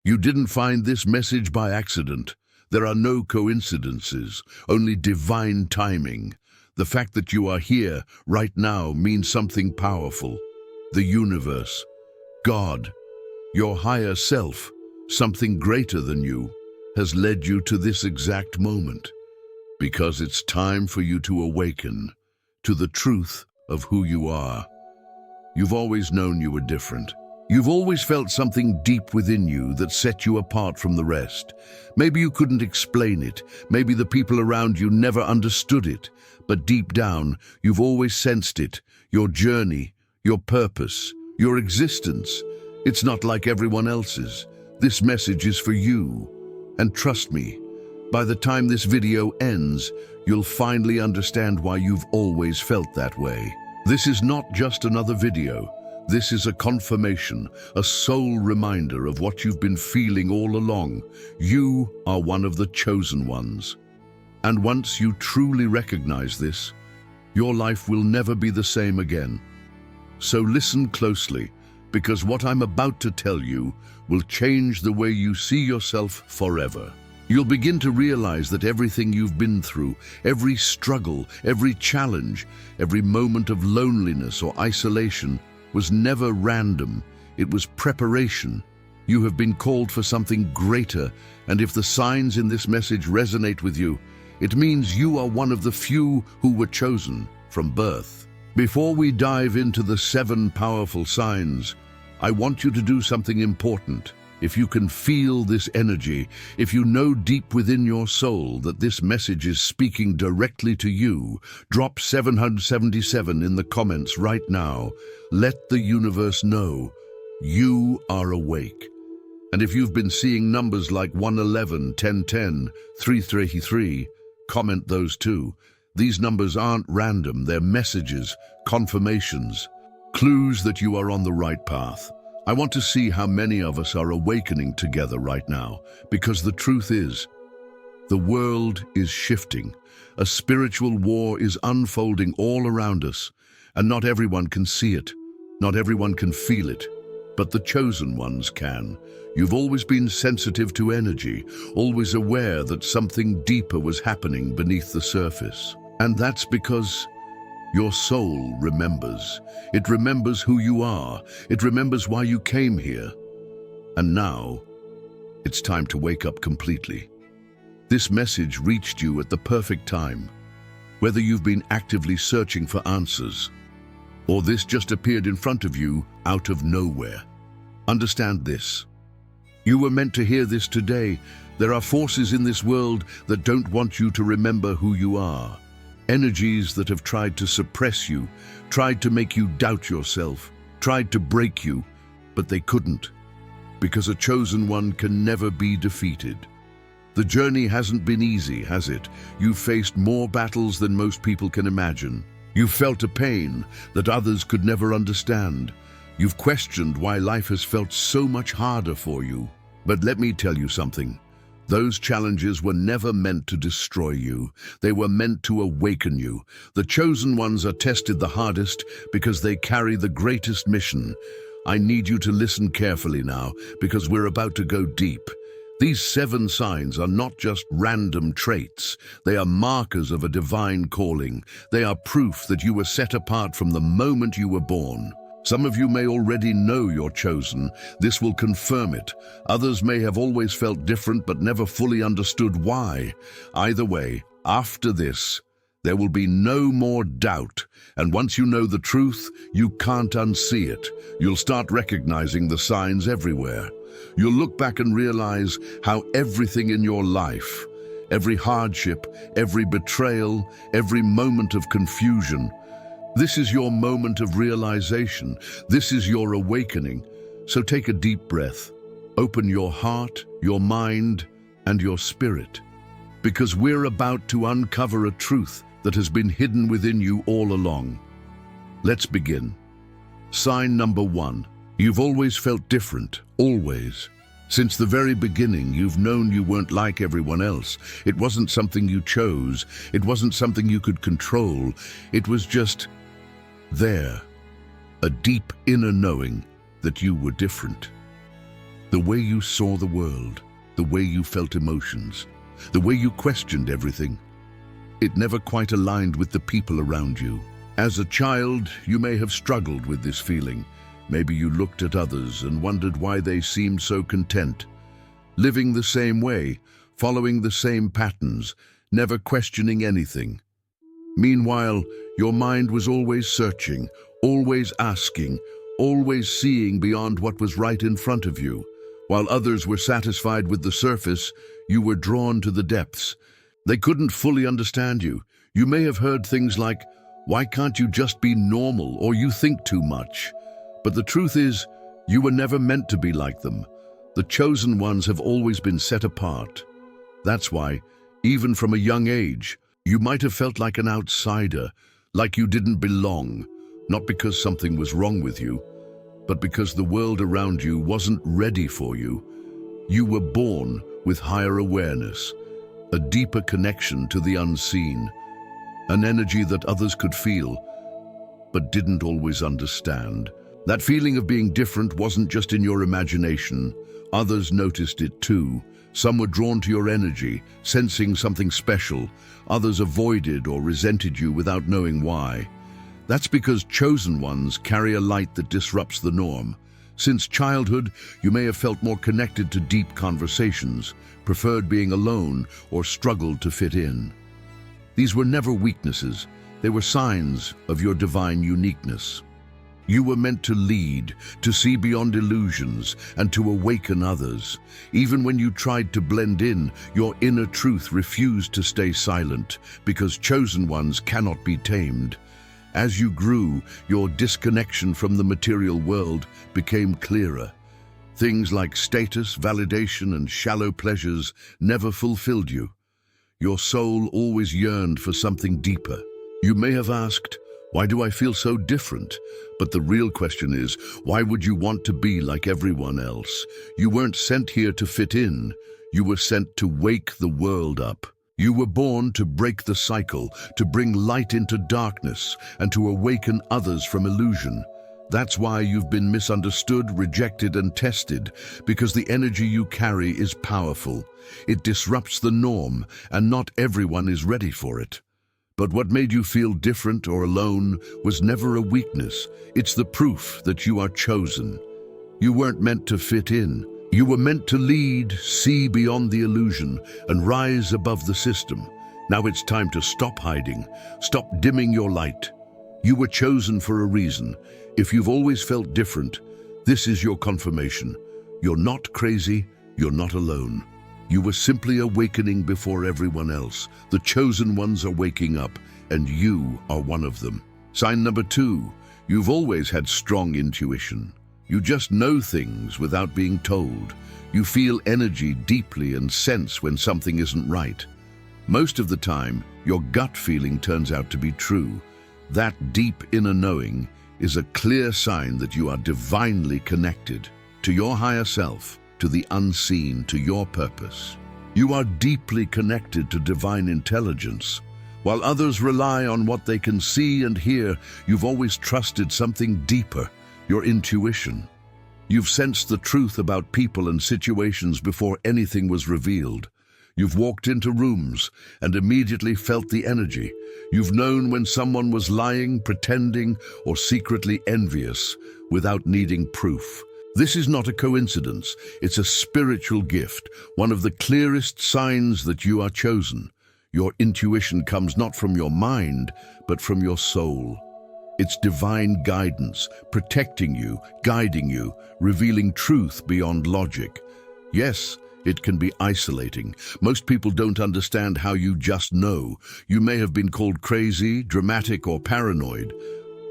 You didn't find this message by accident. There are no coincidences, only divine timing. The fact that you are here right now means something powerful. The universe, God, your higher self, something greater than you, has led you to this exact moment. Because it's time for you to awaken to the truth of who you are. You've always known you were different. You've always felt something deep within you that set you apart from the rest. Maybe you couldn't explain it. Maybe the people around you never understood it. But deep down, you've always sensed it. Your journey, your purpose, your existence. It's not like everyone else's. This message is for you. And trust me, by the time this video ends, you'll finally understand why you've always felt that way. This is not just another video. This is a confirmation, a soul reminder of what you've been feeling all along. You are one of the chosen ones. And once you truly recognize this, your life will never be the same again. So listen closely, because what I'm about to tell you will change the way you see yourself forever. You'll begin to realize that everything you've been through, every struggle, every challenge, every moment of loneliness or isolation was never random. It was preparation. You have been called for something greater, and if the signs in this message resonate with you, it means you are one of the few who were chosen from birth. Before we dive into the 7 powerful signs, I want you to do something important. If you can feel this energy, if you know deep within your soul that this message is speaking directly to you, drop 777 in the comments right now. Let the universe know you are awake. And if you've been seeing numbers like 111, 1010, 333, comment those too. These numbers aren't random, they're messages, confirmations, clues that you are on the right path. I want to see how many of us are awakening together right now, because the truth is, the world is shifting. A spiritual war is unfolding all around us, and not everyone can see it, not everyone can feel it, but the chosen ones can. You've always been sensitive to energy, always aware that something deeper was happening beneath the surface. And that's because your soul remembers. It remembers who you are. It remembers why you came here. And now, it's time to wake up completely. This message reached you at the perfect time. Whether you've been actively searching for answers, or this just appeared in front of you out of nowhere. Understand this. You were meant to hear this today. There are forces in this world that don't want you to remember who you are. Energies that have tried to suppress you, tried to make you doubt yourself, tried to break you, but they couldn't, because a chosen one can never be defeated. The journey hasn't been easy, has it? You've faced more battles than most people can imagine. You've felt a pain that others could never understand. You've questioned why life has felt so much harder for you. But let me tell you something. Those challenges were never meant to destroy you. They were meant to awaken you. The chosen ones are tested the hardest because they carry the greatest mission. I need you to listen carefully now, because we're about to go deep. These 7 signs are not just random traits. They are markers of a divine calling. They are proof that you were set apart from the moment you were born. Some of you may already know you're chosen. This will confirm it. Others may have always felt different but never fully understood why. Either way, after this, there will be no more doubt. And once you know the truth, you can't unsee it. You'll start recognizing the signs everywhere. You'll look back and realize how everything in your life, every hardship, every betrayal, every moment of confusion, this is your moment of realization. This is your awakening. So take a deep breath. Open your heart, your mind, and your spirit, because we're about to uncover a truth that has been hidden within you all along. Let's begin. Sign number 1. You've always felt different, always. Since the very beginning, you've known you weren't like everyone else. It wasn't something you chose. It wasn't something you could control. It was just there, a deep inner knowing that you were different. The way you saw the world, the way you felt emotions, the way you questioned everything. It never quite aligned with the people around you. As a child, you may have struggled with this feeling. Maybe you looked at others and wondered why they seemed so content, living the same way, following the same patterns, never questioning anything. Meanwhile, your mind was always searching, always asking, always seeing beyond what was right in front of you. While others were satisfied with the surface, you were drawn to the depths. They couldn't fully understand you. You may have heard things like, "Why can't you just be normal?" or "You think too much." But the truth is, you were never meant to be like them. The chosen ones have always been set apart. That's why, even from a young age, you might have felt like an outsider, like you didn't belong, not because something was wrong with you, but because the world around you wasn't ready for you. You were born with higher awareness, a deeper connection to the unseen, an energy that others could feel, but didn't always understand. That feeling of being different wasn't just in your imagination. Others noticed it too. Some were drawn to your energy, sensing something special. Others avoided or resented you without knowing why. That's because chosen ones carry a light that disrupts the norm. Since childhood, you may have felt more connected to deep conversations, preferred being alone, or struggled to fit in. These were never weaknesses. They were signs of your divine uniqueness. You were meant to lead, to see beyond illusions, and to awaken others. Even when you tried to blend in, your inner truth refused to stay silent, because chosen ones cannot be tamed. As you grew, your disconnection from the material world became clearer. Things like status, validation, and shallow pleasures never fulfilled you. Your soul always yearned for something deeper. You may have asked, "Why do I feel so different?" But the real question is, why would you want to be like everyone else? You weren't sent here to fit in. You were sent to wake the world up. You were born to break the cycle, to bring light into darkness, and to awaken others from illusion. That's why you've been misunderstood, rejected, and tested, because the energy you carry is powerful. It disrupts the norm, and not everyone is ready for it. But what made you feel different or alone was never a weakness. It's the proof that you are chosen. You weren't meant to fit in. You were meant to lead, see beyond the illusion, and rise above the system. Now it's time to stop hiding, stop dimming your light. You were chosen for a reason. If you've always felt different, this is your confirmation. You're not crazy, you're not alone. You were simply awakening before everyone else. The chosen ones are waking up, and you are one of them. Sign number 2, you've always had strong intuition. You just know things without being told. You feel energy deeply and sense when something isn't right. Most of the time, your gut feeling turns out to be true. That deep inner knowing is a clear sign that you are divinely connected to your higher self, to the unseen, to your purpose. You are deeply connected to divine intelligence. While others rely on what they can see and hear, you've always trusted something deeper, your intuition. You've sensed the truth about people and situations before anything was revealed. You've walked into rooms and immediately felt the energy. You've known when someone was lying, pretending, or secretly envious without needing proof. This is not a coincidence. It's a spiritual gift, one of the clearest signs that you are chosen. Your intuition comes not from your mind, but from your soul. It's divine guidance, protecting you, guiding you, revealing truth beyond logic. Yes, it can be isolating. Most people don't understand how you just know. You may have been called crazy, dramatic, or paranoid,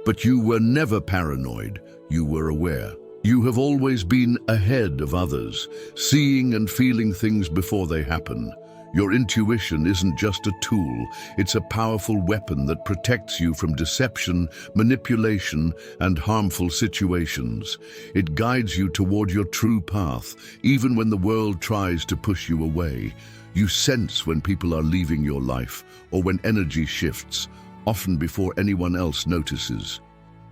but you were never paranoid. You were aware. You have always been ahead of others, seeing and feeling things before they happen. Your intuition isn't just a tool, it's a powerful weapon that protects you from deception, manipulation, and harmful situations. It guides you toward your true path, even when the world tries to push you away. You sense when people are leaving your life, or when energy shifts, often before anyone else notices.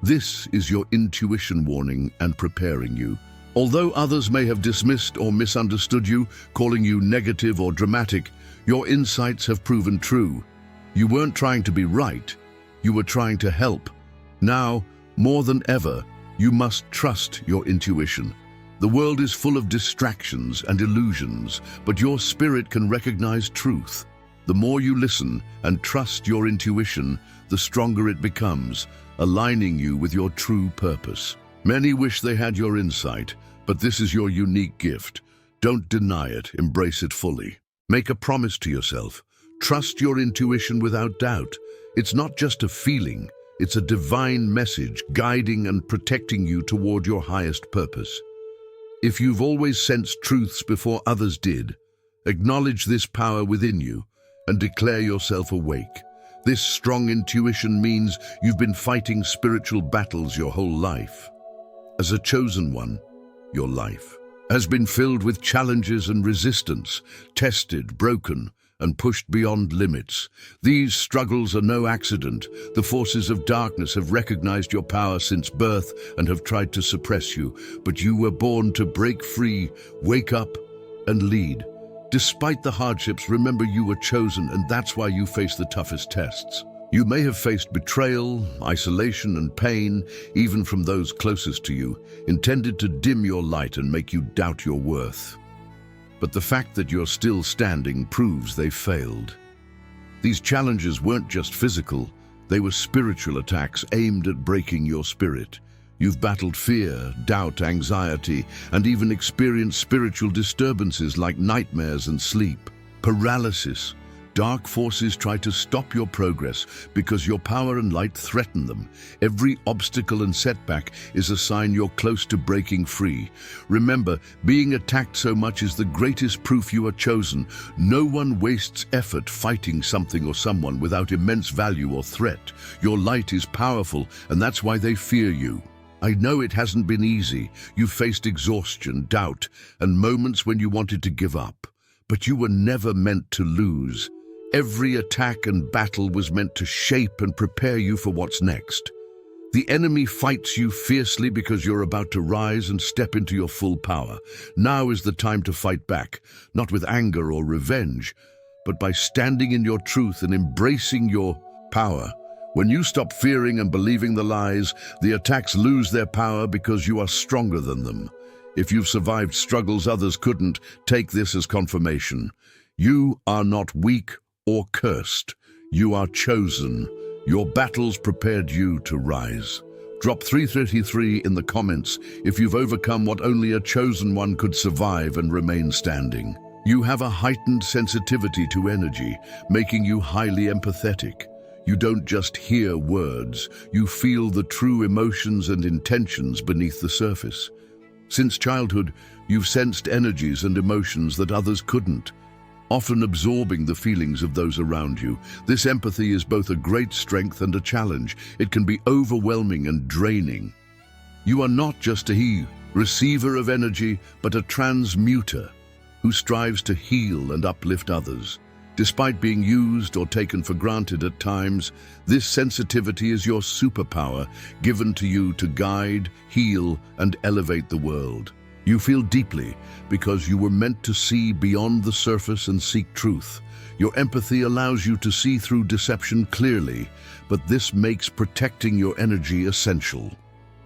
This is your intuition warning and preparing you. Although others may have dismissed or misunderstood you, calling you negative or dramatic, your insights have proven true. You weren't trying to be right, you were trying to help. Now, more than ever, you must trust your intuition. The world is full of distractions and illusions, but your spirit can recognize truth. The more you listen and trust your intuition, the stronger it becomes, aligning you with your true purpose. Many wish they had your insight, but this is your unique gift. Don't deny it, embrace it fully. Make a promise to yourself. Trust your intuition without doubt. It's not just a feeling, it's a divine message guiding and protecting you toward your highest purpose. If you've always sensed truths before others did, acknowledge this power within you and declare yourself awake. This strong intuition means you've been fighting spiritual battles your whole life. As a chosen one, your life has been filled with challenges and resistance, tested, broken, and pushed beyond limits. These struggles are no accident. The forces of darkness have recognized your power since birth and have tried to suppress you, but you were born to break free, wake up, and lead. Despite the hardships, remember you were chosen, and that's why you face the toughest tests. You may have faced betrayal, isolation, and pain, even from those closest to you, intended to dim your light and make you doubt your worth. But the fact that you're still standing proves they failed. These challenges weren't just physical, they were spiritual attacks aimed at breaking your spirit. You've battled fear, doubt, anxiety, and even experienced spiritual disturbances like nightmares and sleep paralysis. Dark forces try to stop your progress because your power and light threaten them. Every obstacle and setback is a sign you're close to breaking free. Remember, being attacked so much is the greatest proof you are chosen. No one wastes effort fighting something or someone without immense value or threat. Your light is powerful, and that's why they fear you. I know it hasn't been easy. You've faced exhaustion, doubt, and moments when you wanted to give up. But you were never meant to lose. Every attack and battle was meant to shape and prepare you for what's next. The enemy fights you fiercely because you're about to rise and step into your full power. Now is the time to fight back, not with anger or revenge, but by standing in your truth and embracing your power. When you stop fearing and believing the lies, the attacks lose their power because you are stronger than them. If you've survived struggles others couldn't, take this as confirmation. You are not weak or cursed. You are chosen. Your battles prepared you to rise. Drop 333 in the comments if you've overcome what only a chosen one could survive and remain standing. You have a heightened sensitivity to energy, making you highly empathetic. You don't just hear words, you feel the true emotions and intentions beneath the surface. Since childhood, you've sensed energies and emotions that others couldn't, often absorbing the feelings of those around you. This empathy is both a great strength and a challenge. It can be overwhelming and draining. You are not just a receiver of energy, but a transmuter who strives to heal and uplift others. Despite being used or taken for granted at times, this sensitivity is your superpower, given to you to guide, heal, and elevate the world. You feel deeply because you were meant to see beyond the surface and seek truth. Your empathy allows you to see through deception clearly, but this makes protecting your energy essential.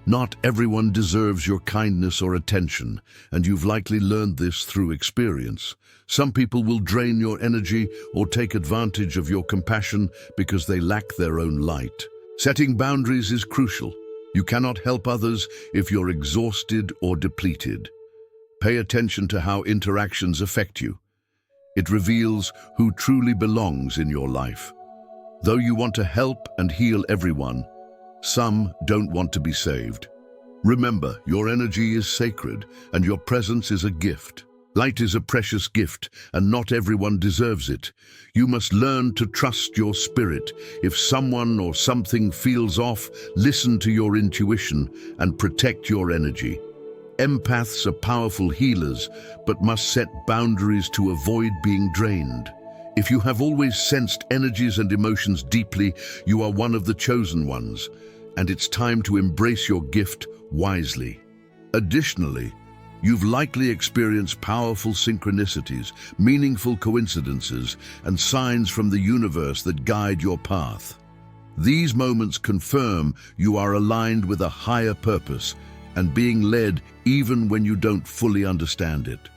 Not everyone deserves your kindness or attention, and you've likely learned this through experience. Some people will drain your energy or take advantage of your compassion because they lack their own light. Setting boundaries is crucial. You cannot help others if you're exhausted or depleted. Pay attention to how interactions affect you. It reveals who truly belongs in your life. Though you want to help and heal everyone, some don't want to be saved. Remember, your energy is sacred and your presence is a gift. Light is a precious gift, and not everyone deserves it. You must learn to trust your spirit. If someone or something feels off, listen to your intuition and protect your energy. Empaths are powerful healers, but must set boundaries to avoid being drained. If you have always sensed energies and emotions deeply, you are one of the chosen ones, and it's time to embrace your gift wisely. Additionally, You've likely experienced powerful synchronicities, meaningful coincidences, and signs from the universe that guide your path. These moments confirm you are aligned with a higher purpose and being led even when you don't fully understand it.